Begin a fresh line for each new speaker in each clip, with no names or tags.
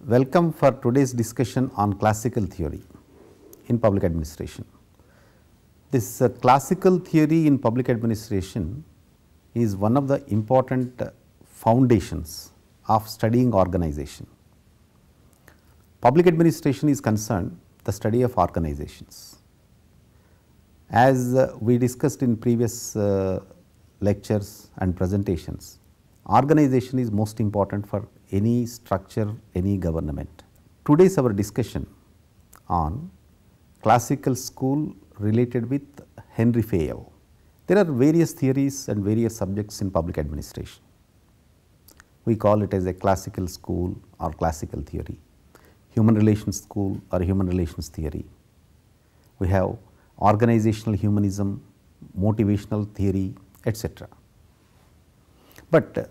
Welcome for today's discussion on classical theory in public administration. This classical theory in public administration is one of the important foundations of studying organization. Public administration is concerned the study of organizations. As we discussed in previous lectures and presentations, organization is most important for any structure, any government. Today's our discussion on classical school related with Henry Fayol. There are various theories and various subjects in public administration. We call it as a classical school or classical theory, human relations school or human relations theory. We have organizational humanism, motivational theory, etc. But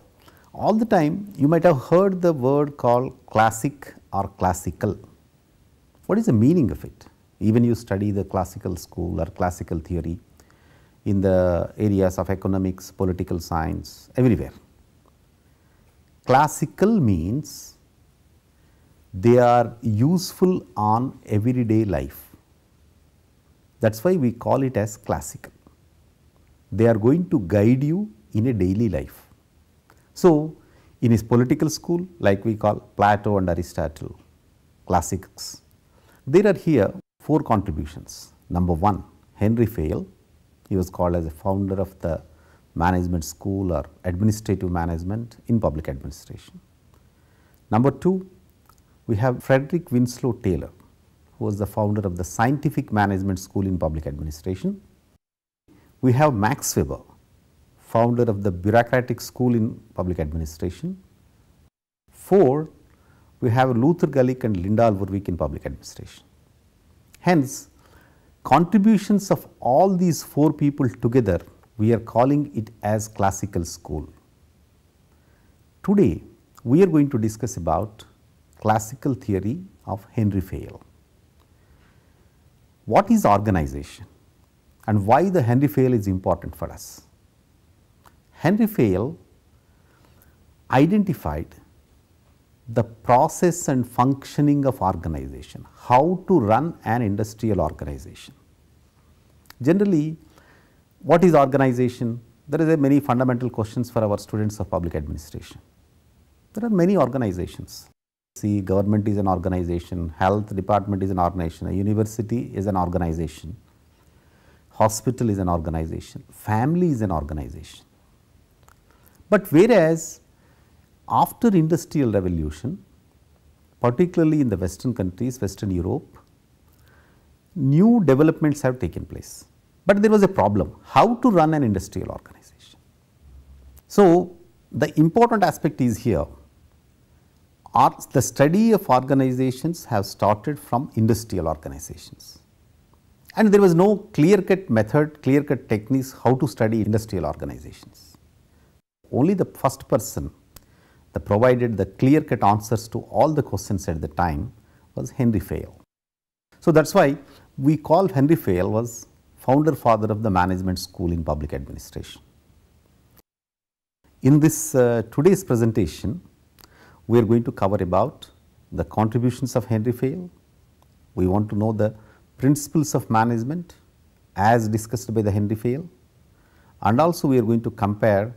all the time you might have heard the word called classic or classical. What is the meaning of it? Even you study the classical school or classical theory in the areas of economics, political science, everywhere. Classical means they are useful on everyday life. That is why we call it as classical. They are going to guide you in a daily life. So, in his political school, like we call Plato and Aristotle, classics, there are here 4 contributions. Number 1, Henry Fayol, he was called as a founder of the management school or administrative management in public administration. Number 2, we have Frederick Winslow Taylor, who was the founder of the scientific management school in public administration. We have Max Weber, founder of the bureaucratic school in public administration. 4, we have Luther Gulick and Linda Ulrich in public administration. Hence, contributions of all these 4 people together, we are calling it as classical school. Today, we are going to discuss about classical theory of Henry Fayol. What is organization and why the Henry Fayol is important for us? Henry Fayol identified the process and functioning of organization, how to run an industrial organization. Generally, what is organization? There is a many fundamental questions for our students of public administration. There are many organizations. See, government is an organization, health department is an organization, a university is an organization, hospital is an organization, family is an organization. But whereas after industrial revolution, particularly in the western countries, western Europe, new developments have taken place. But there was a problem, how to run an industrial organization. So, the important aspect is here, the study of organizations have started from industrial organizations. And there was no clear-cut method, clear-cut techniques how to study industrial organizations. Only the first person that provided the clear-cut answers to all the questions at the time was Henry Fayol. So, that is why we call Henry Fayol was founder father of the management school in public administration. In this today's presentation, we are going to cover about the contributions of Henry Fayol. We want to know the principles of management as discussed by the Henry Fayol, and also we are going to compare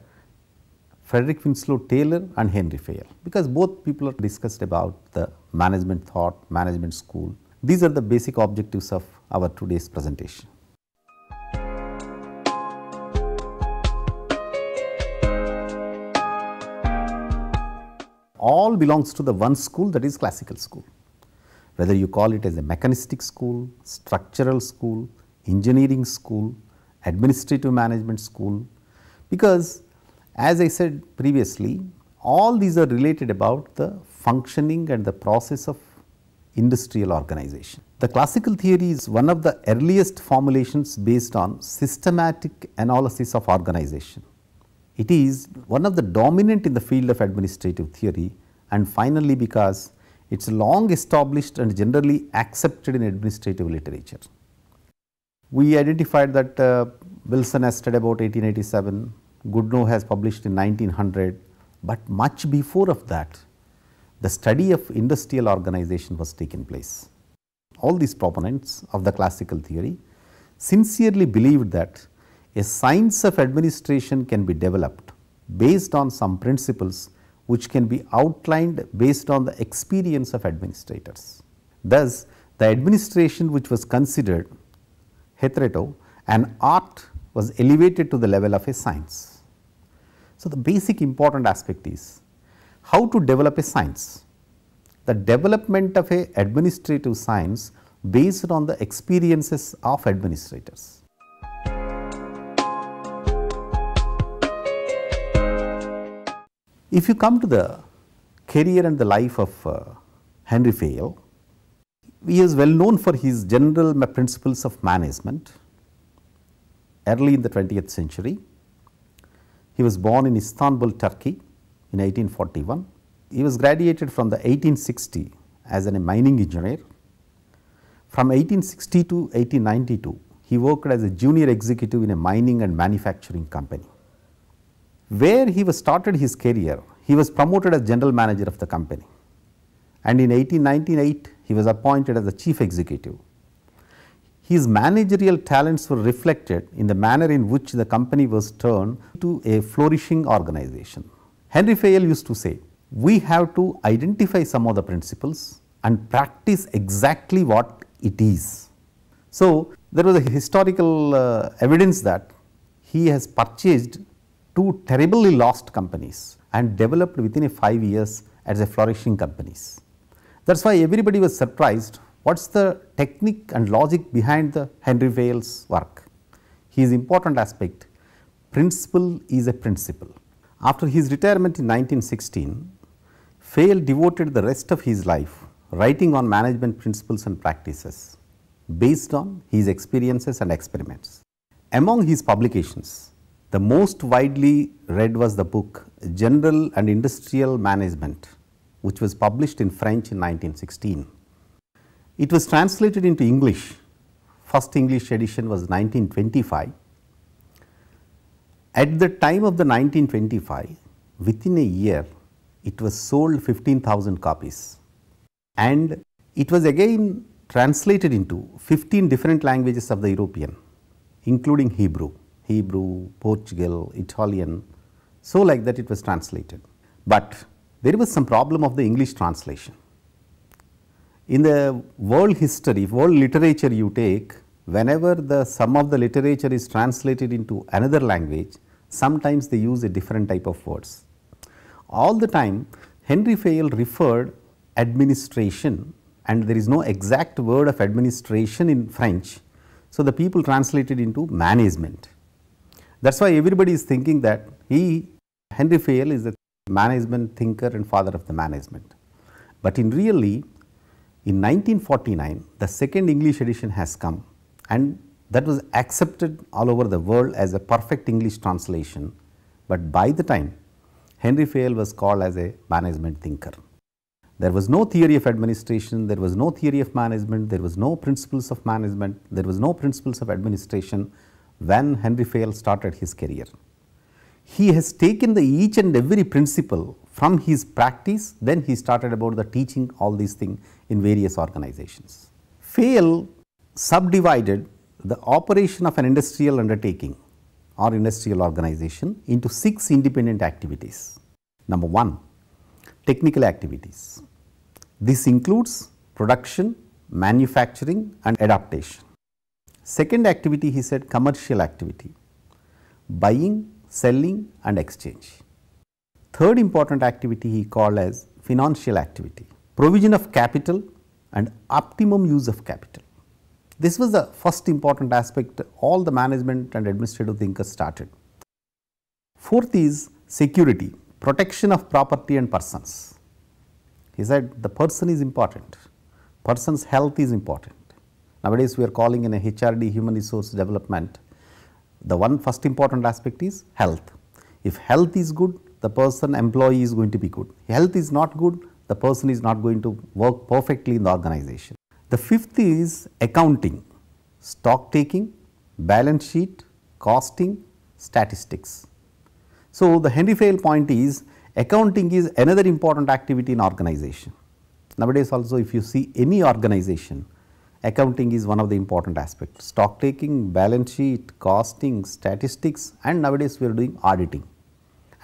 Frederick Winslow Taylor and Henry Fayol, because both people are discussed about the management thought, management school. These are the basic objectives of our today's presentation. All belongs to the one school, that is classical school. Whether you call it as a mechanistic school, structural school, engineering school, administrative management school, because as I said previously, all these are related about the functioning and the process of industrial organization. The classical theory is one of the earliest formulations based on systematic analysis of organization. It is one of the dominant in the field of administrative theory, and finally because it is long established and generally accepted in administrative literature. We identified that Wilson has studied about 1887, Goodnow has published in 1900, but much before of that the study of industrial organization was taken place. All these proponents of the classical theory sincerely believed that a science of administration can be developed based on some principles which can be outlined based on the experience of administrators. Thus, the administration which was considered hitherto an art was elevated to the level of a science. So, the basic important aspect is how to develop a science. The development of a administrative science based on the experiences of administrators. If you come to the career and the life of Henry Fayol, he is well known for his general principles of management. Early in the 20th century, he was born in Istanbul, Turkey in 1841. He was graduated from the 1860 as a mining engineer. From 1860 to 1892, he worked as a junior executive in a mining and manufacturing company. Where he was started his career, he was promoted as general manager of the company, and in 1898 he was appointed as the chief executive. His managerial talents were reflected in the manner in which the company was turned to a flourishing organization. Henry Fayol used to say, we have to identify some of the principles and practice exactly what it is. So, there was a historical evidence that he has purchased two terribly lost companies and developed within 5 years as a flourishing companies. That is why everybody was surprised, what is the technique and logic behind the Henry Fayol's work. His important aspect, principle is a principle. After his retirement in 1916, Fayol devoted the rest of his life writing on management principles and practices based on his experiences and experiments. Among his publications, the most widely read was the book General and Industrial Management, which was published in French in 1916. It was translated into English. First English edition was 1925. At the time of the 1925, within a year, it was sold 15,000 copies, and it was again translated into 15 different languages of the European, including Hebrew, Portugal, Italian, so like that it was translated. But there was some problem of the English translation. In the world history, world literature you take, whenever the some of the literature is translated into another language, sometimes they use a different type of words. All the time Henry Fayol referred administration, and there is no exact word of administration in French. So, the people translated into management. That is why everybody is thinking that Henry Fayol is the management thinker and father of the management. But in really, in 1949, the second English edition has come, and that was accepted all over the world as a perfect English translation. But by the time, Henry Fayol was called as a management thinker. There was no theory of administration, there was no theory of management, there was no principles of management, there was no principles of administration when Henry Fayol started his career. He has taken each and every principle from his practice, then he started about the teaching all these things in various organizations. Fayol subdivided the operation of an industrial undertaking or industrial organization into 6 independent activities. Number 1, technical activities. This includes production, manufacturing and adaptation. Second activity, he said, commercial activity, buying, selling and exchange. Third important activity he called as financial activity, provision of capital and optimum use of capital. This was the first important aspect all the management and administrative thinkers started. Fourth is security, protection of property and persons. He said the person is important, person's health is important. Nowadays we are calling in a HRD, human resource development, the one first important aspect is health. If health is good, the person employee is going to be good. Health is not good, the person is not going to work perfectly in the organization. The fifth is accounting, stock taking, balance sheet, costing, statistics. So, the Henry Fayol point is Accounting is another important activity in organization. Nowadays also if you see any organization, accounting is one of the important aspects. Stock taking, balance sheet, costing, statistics, and nowadays we are doing auditing.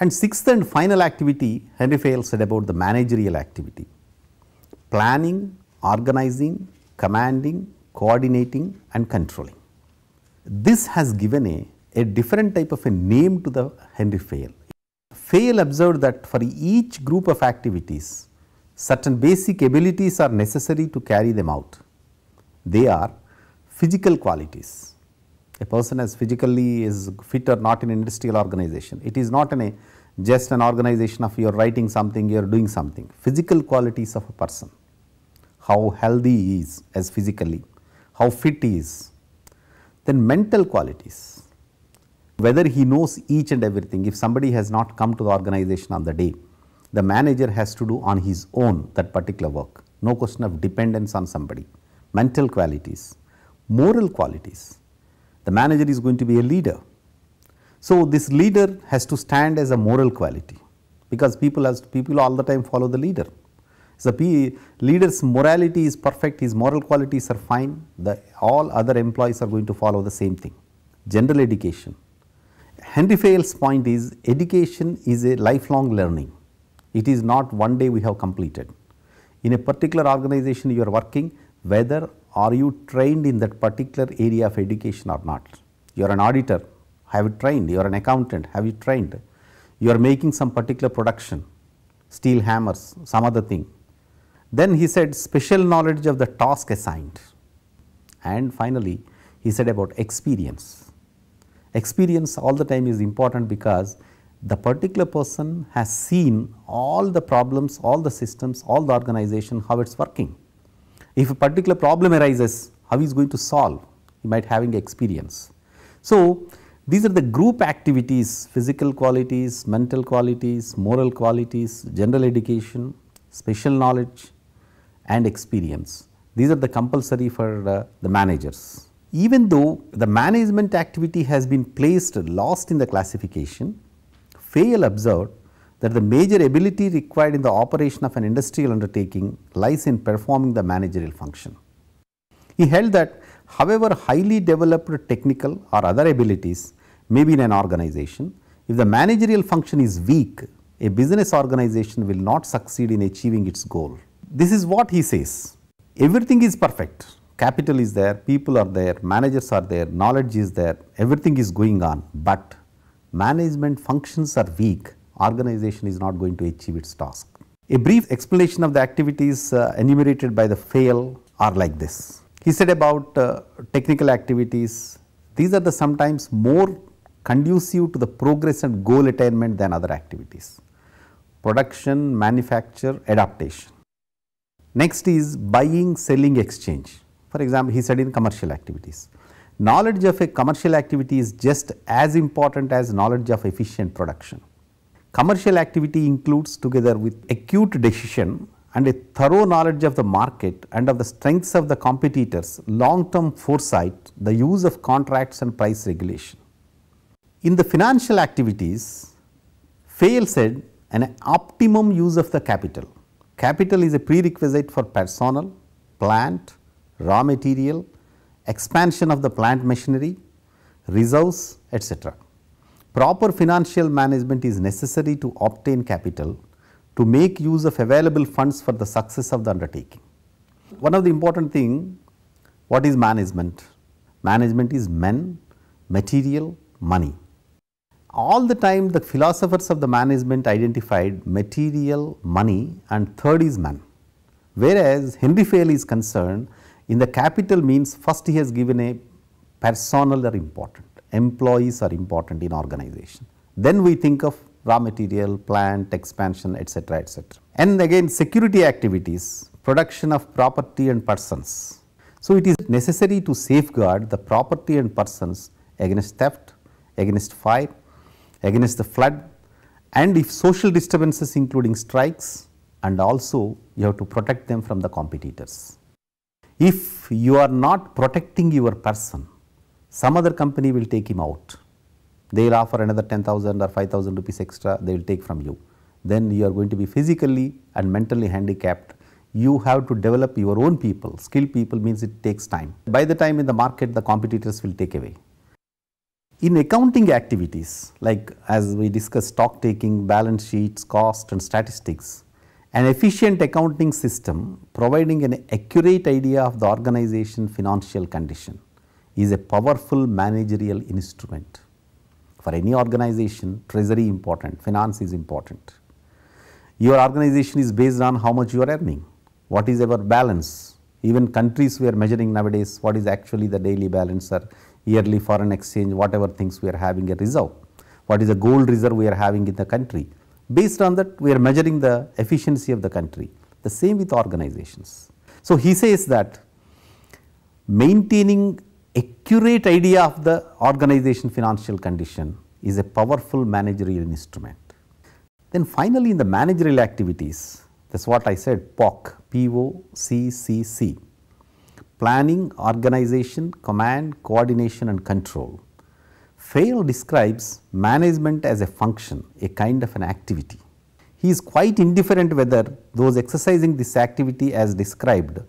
And sixth and final activity, Henry Fayol said about the managerial activity. Planning, organizing, commanding, coordinating and controlling. This has given a different type of a name to the Henry Fayol. Fayol observed that for each group of activities, certain basic abilities are necessary to carry them out. They are physical qualities. A person as physically is fit or not in industrial organization. It is not just an organization of you are writing something, you are doing something. Physical qualities of a person, how healthy he is as physically, how fit he is. Then mental qualities, whether he knows each and everything. If somebody has not come to the organization on the day, the manager has to do on his own that particular work. No question of dependence on somebody. Mental qualities, moral qualities. The manager is going to be a leader. So, this leader has to stand as a moral quality, because people all the time follow the leader. So, leader's morality is perfect, his moral qualities are fine, all other employees are going to follow the same thing. General education. Henry Fayol's point is education is a lifelong learning. It is not one day we have completed. In a particular organization you are working, whether are you trained in that particular area of education or not. You are an auditor, have you trained? You are an accountant, have you trained? You are making some particular production, steel hammers, some other thing. Then he said special knowledge of the task assigned. And finally, he said about experience. Experience all the time is important, because the particular person has seen all the problems, all the systems, all the organization, how it is working. If a particular problem arises, how he is going to solve? He might having experience. So, these are the group activities: physical qualities, mental qualities, moral qualities, general education, special knowledge and experience. These are the compulsory for the managers. Even though the management activity has been placed last in the classification, Fayol observed that the major ability required in the operation of an industrial undertaking lies in performing the managerial function. He held that however highly developed technical or other abilities may be in an organization, if the managerial function is weak, a business organization will not succeed in achieving its goal. This is what he says. Everything is perfect. Capital is there, people are there, managers are there, knowledge is there, everything is going on, but management functions are weak, organization is not going to achieve its task. A brief explanation of the activities enumerated by the Fayol are like this. He said about technical activities, these are the sometimes more conducive to the progress and goal attainment than other activities. Production, manufacture, adaptation. Next is buying, selling, exchange. For example, he said in commercial activities, knowledge of a commercial activity is just as important as knowledge of efficient production. Commercial activity includes, together with acute decision and a thorough knowledge of the market and of the strengths of the competitors, long-term foresight, the use of contracts and price regulation. In the financial activities, Fayol said an optimum use of the capital. Capital is a prerequisite for personnel, plant, raw material, expansion of the plant machinery, reserves, etc. Proper financial management is necessary to obtain capital to make use of available funds for the success of the undertaking. One of the important thing, what is management? Management is men, material, money. All the time the philosophers of the management identified material, money, and third is man. Whereas Henry Fayol is concerned, in the capital means first he has given a personnel are important, employees are important in organization. Then we think of raw material, plant, expansion, etc., etc. And again security activities, production of property and persons. So, it is necessary to safeguard the property and persons against theft, against fire, against the flood, and if social disturbances including strikes, and also you have to protect them from the competitors. If you are not protecting your person, some other company will take him out. They will offer another 10,000 or 5,000 rupees extra, they will take from you. then you are going to be physically and mentally handicapped. You have to develop your own people. Skilled people means it takes time. By the time in the market, the competitors will take away. In accounting activities, like as we discussed stock taking, balance sheets, cost and statistics, an efficient accounting system providing an accurate idea of the organization financial condition is a powerful managerial instrument. For any organization, treasury important, finance is important. Your organization is based on how much you are earning, what is our balance. Even countries we are measuring nowadays, what is actually the daily balance or yearly foreign exchange, whatever things we are having a reserve, what is the gold reserve we are having in the country. Based on that, we are measuring the efficiency of the country. The same with organizations. So, he says that maintaining accurate idea of the organization financial condition is a powerful managerial instrument. Then finally, in the managerial activities, that is what I said, POCCC, planning, organization, command, coordination and control. Fayol describes management as a function, a kind of an activity. He is quite indifferent whether those exercising this activity as described,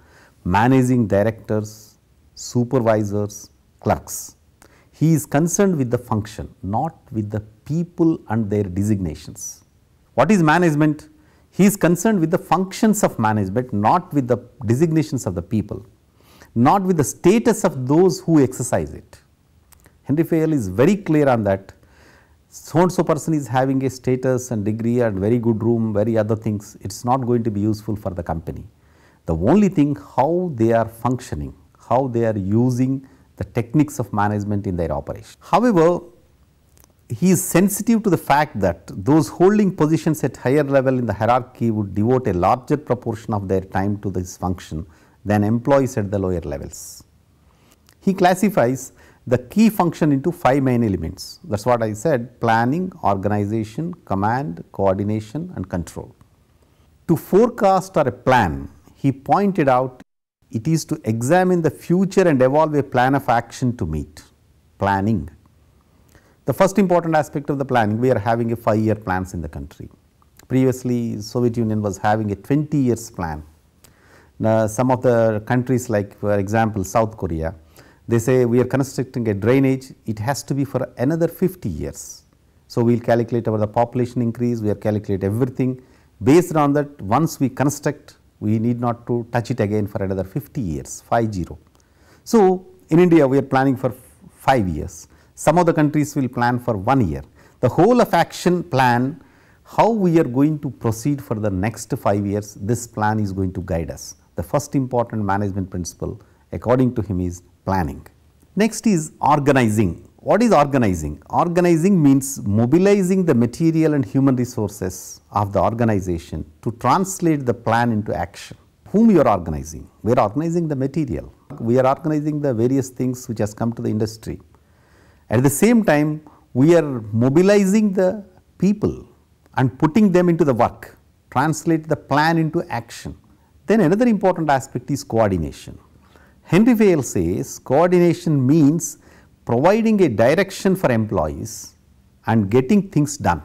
managing directors, supervisors, clerks. He is concerned with the function, not with the people and their designations. What is management? He is concerned with the functions of management, not with the designations of the people, not with the status of those who exercise it. Henry Fayol is very clear on that. So and so person is having a status and degree and very good room, very other things, it is not going to be useful for the company. The only thing, how they are functioning, how they are using the techniques of management in their operation. However, he is sensitive to the fact that those holding positions at higher level in the hierarchy would devote a larger proportion of their time to this function than employees at the lower levels. He classifies the key function into 5 main elements. That is what I said: planning, organization, command, coordination and control. To forecast or a plan, he pointed out it is to examine the future and evolve a plan of action to meet. Planning. The first important aspect of the planning, we are having a 5-year plans in the country. Previously, Soviet Union was having a 20 years plan. Now, some of the countries like for example, South Korea, they say we are constructing a drainage, it has to be for another 50 years. So, we will calculate the population increase, we will calculate everything. Based on that, once we construct, we need not to touch it again for another 50 years, 50. So, in India, we are planning for 5 years. Some of the countries will plan for 1 year. The whole of action plan, how we are going to proceed for the next 5 years, this plan is going to guide us. The first important management principle according to him is planning. Next is organizing. What is organizing? Organizing means mobilizing the material and human resources of the organization to translate the plan into action. Whom you are organizing? We are organizing the material. We are organizing the various things which has come to the industry. At the same time, we are mobilizing the people and putting them into the work, translate the plan into action. Then another important aspect is coordination. Henry Fayol says coordination means providing a direction for employees and getting things done.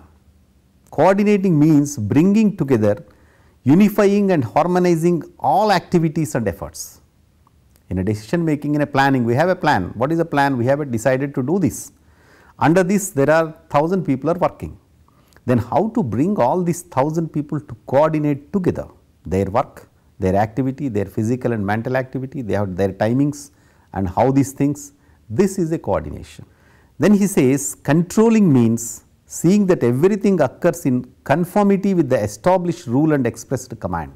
Coordinating means bringing together, unifying and harmonizing all activities and efforts. In a decision making, in a planning, we have a plan. What is a plan? We have decided to do this. Under this, there are 1000 people are working. Then how to bring all these 1000 people to coordinate together their work, their activity, their physical and mental activity, they have their timings and how these things, this is a coordination. Then he says controlling means seeing that everything occurs in conformity with the established rule and expressed command.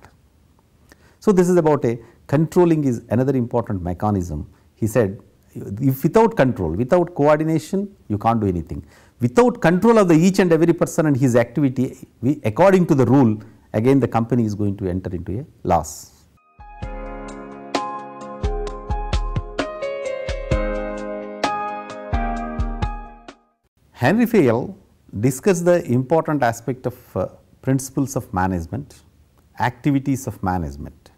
So, this is about a controlling is another important mechanism. He said if without control, without coordination, you can't do anything. Without control of the each and every person and his activity, according to the rule, again the company is going to enter into a loss. Henry Fayol discussed the important aspect of principles of management, activities of management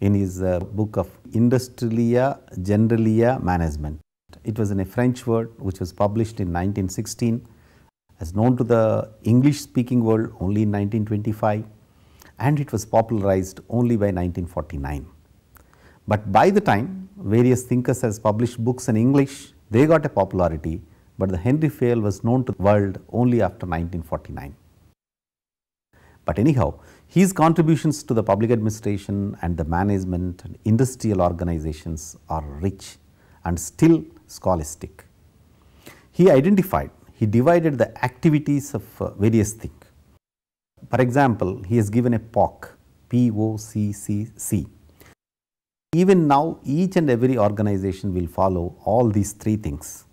in his book of Industrialia Generalia Management. It was in a French word which was published in 1916. as known to the English speaking world only in 1925, and it was popularized only by 1949. But by the time various thinkers has published books in English, they got a popularity, but the Henry Fayol was known to the world only after 1949. But anyhow, his contributions to the public administration and the management and industrial organizations are rich and still scholastic. He divided the activities of various things. For example, he has given a POCCC, P-O-C-C-C. Even now, each and every organization will follow all these three things.